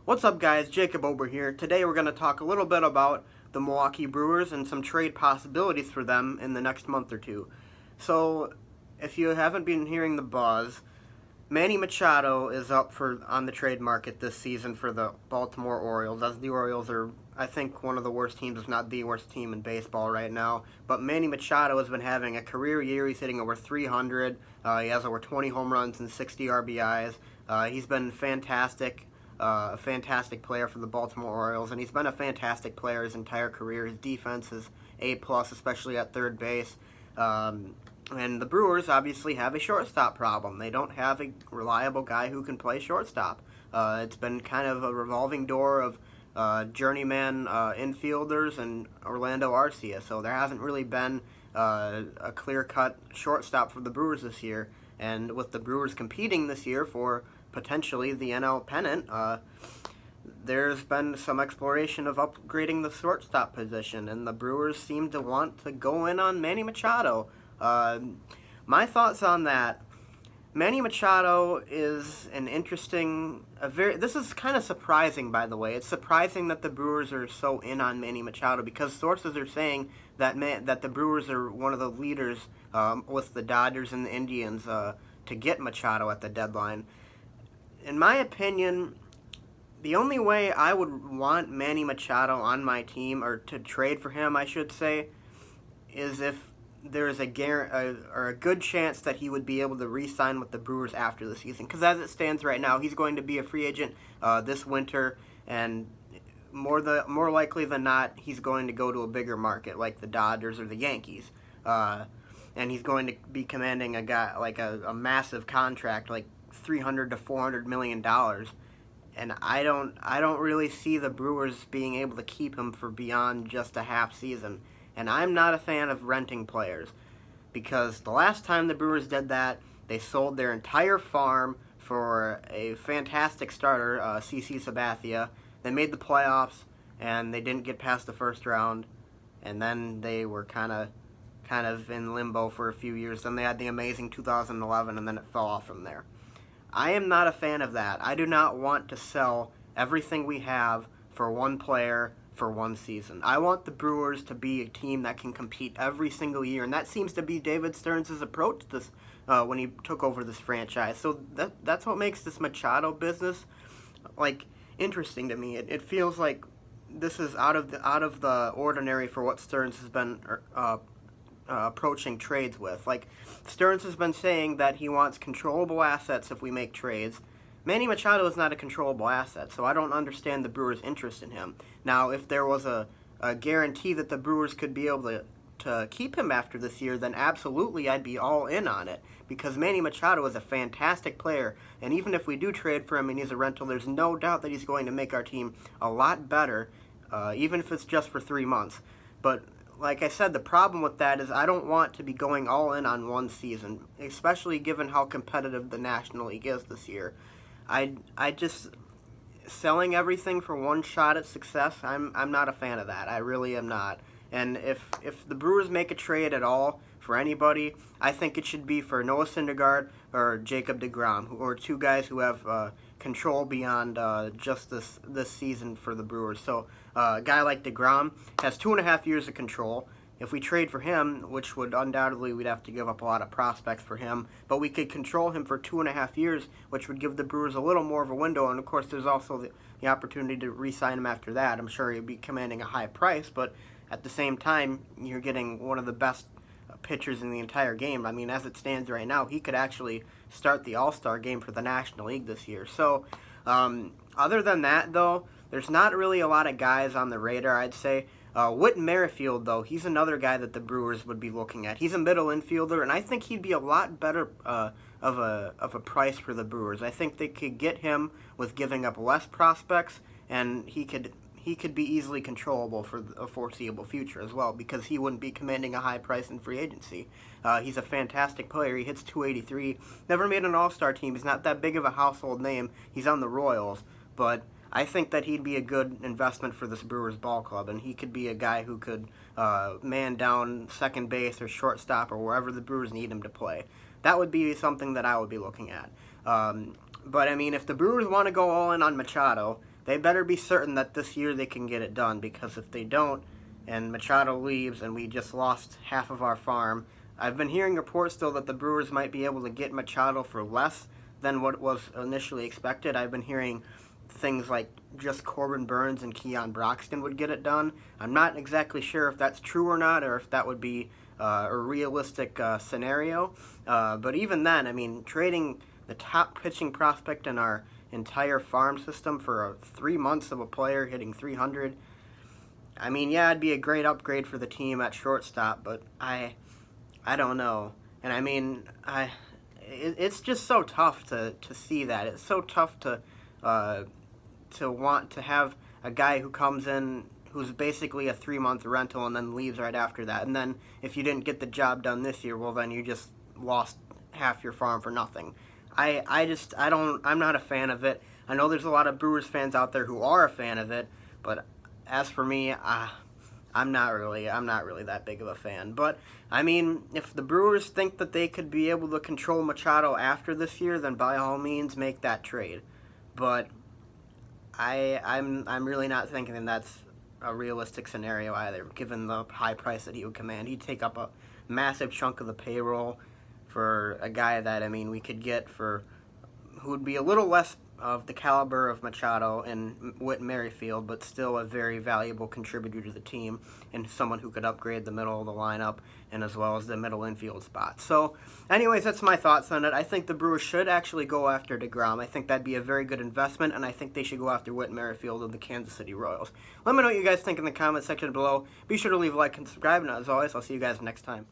What's up, guys? Jacob Ober here. Today we're going to talk a little bit about the Milwaukee Brewers and some trade possibilities for them in the next month or two. So, if you haven't been hearing the buzz, Manny Machado is up on the trade market this season for the Baltimore Orioles, as the Orioles are, I think, one of the worst teams, if not the worst team in baseball right now. But Manny Machado has been having a career year. He's hitting over 300. He has over 20 home runs and 60 RBIs. He's been fantastic. A fantastic player for the Baltimore Orioles, and he's been a fantastic player his entire career. His defense is A+, especially at third base. And the Brewers obviously have a shortstop problem. They don't have a reliable guy who can play shortstop. It's been kind of a revolving door of journeyman infielders and Orlando Arcia, so there hasn't really been a clear-cut shortstop for the Brewers this year. And with the Brewers competing this year for potentially the NL pennant, there's been some exploration of upgrading the shortstop position, and the Brewers seem to want to go in on Manny Machado. My thoughts on that: Manny Machado is an interesting, this is kind of surprising, by the way. It's surprising that the Brewers are so in on Manny Machado, because sources are saying that that the Brewers are one of the leaders with the Dodgers and the Indians to get Machado at the deadline. In my opinion, the only way I would want Manny Machado on my team, or to trade for him, I should say, is if there's a good chance that he would be able to re-sign with the Brewers after the season. Because as it stands right now, he's going to be a free agent this winter, and more likely than not, he's going to go to a bigger market like the Dodgers or the Yankees. And he's going to be commanding a massive contract, like $300 to $400 million. And I don't really see the Brewers being able to keep him for beyond just a half season. And I'm not a fan of renting players, because the last time the Brewers did that, they sold their entire farm for a fantastic starter, CC Sabathia. They made the playoffs, and they didn't get past the first round, and then they were kind of in limbo for a few years. Then they had the amazing 2011, and then it fell off from there. I am not a fan of that. I do not want to sell everything we have for one player for one season. I want the Brewers to be a team that can compete every single year, and that seems to be David Stearns' approach to this when he took over this franchise. So that's what makes this Machado business interesting to me. It feels like this is out of the ordinary for what Stearns has been approaching trades with. Like, Stearns has been saying that he wants controllable assets if we make trades. Manny Machado is not a controllable asset, so I don't understand the Brewers' interest in him. Now, if there was a guarantee that the Brewers could be able to keep him after this year, then absolutely I'd be all in on it, because Manny Machado is a fantastic player, and even if we do trade for him and he's a rental, there's no doubt that he's going to make our team a lot better, even if it's just for 3 months. But like I said, the problem with that is I don't want to be going all in on one season, especially given how competitive the National League is this year. I just, selling everything for one shot at success, I'm not a fan of that. I really am not. And if the Brewers make a trade at all for anybody, I think it should be for Noah Syndergaard or Jacob deGrom, who are two guys who have control beyond just this season for the Brewers. So a guy like deGrom has 2.5 years of control. If we trade for him, which would undoubtedly, we'd have to give up a lot of prospects for him, but we could control him for 2.5 years, which would give the Brewers a little more of a window. And of course, there's also the opportunity to re-sign him after that. I'm sure he'd be commanding a high price, but at the same time, you're getting one of the best pitchers in the entire game. I mean, as it stands right now, he could actually start the All-Star game for the National League this year. So, other than that, though, there's not really a lot of guys on the radar, I'd say. Whit Merrifield, though, he's another guy that the Brewers would be looking at. He's a middle infielder, and I think he'd be a lot better of a price for the Brewers. I think they could get him with giving up less prospects, and he could be easily controllable for a foreseeable future as well, because he wouldn't be commanding a high price in free agency. He's a fantastic player. He hits .283. Never made an All-Star team. He's not that big of a household name. He's on the Royals, but I think that he'd be a good investment for this Brewers ball club, and he could be a guy who could man down second base or shortstop or wherever the Brewers need him to play. That would be something that I would be looking at. But, I mean, if the Brewers want to go all in on Machado, they better be certain that this year they can get it done, because if they don't, and Machado leaves and we just lost half of our farm, I've been hearing reports still that the Brewers might be able to get Machado for less than what was initially expected. I've been hearing things like just Corbin Burns and Keon Broxton would get it done. I'm not exactly sure if that's true or not, or if that would be a realistic scenario. But even then, I mean, trading the top pitching prospect in our entire farm system for 3 months of a player hitting 300, I mean, yeah, it'd be a great upgrade for the team at shortstop, but I don't know. And I mean, it's just so tough to see that. It's so tough to want to have a guy who comes in who's basically a 3-month rental and then leaves right after that. And then if you didn't get the job done this year, well, then you just lost half your farm for nothing. I'm not a fan of it. I know there's a lot of Brewers fans out there who are a fan of it, but as for me, I'm not really that big of a fan. But I mean, if the Brewers think that they could be able to control Machado after this year, then by all means make that trade. But I'm really not thinking that's a realistic scenario either, given the high price that he would command. He'd take up a massive chunk of the payroll for a guy that, I mean, we could get for who would be a little less of the caliber of Machado and Whit Merrifield, but still a very valuable contributor to the team and someone who could upgrade the middle of the lineup and as well as the middle infield spot. So, anyways, that's my thoughts on it. I think the Brewers should actually go after deGrom. I think that'd be a very good investment, and I think they should go after Whit Merrifield of the Kansas City Royals. Let me know what you guys think in the comment section below. Be sure to leave a like and subscribe, and as always, I'll see you guys next time.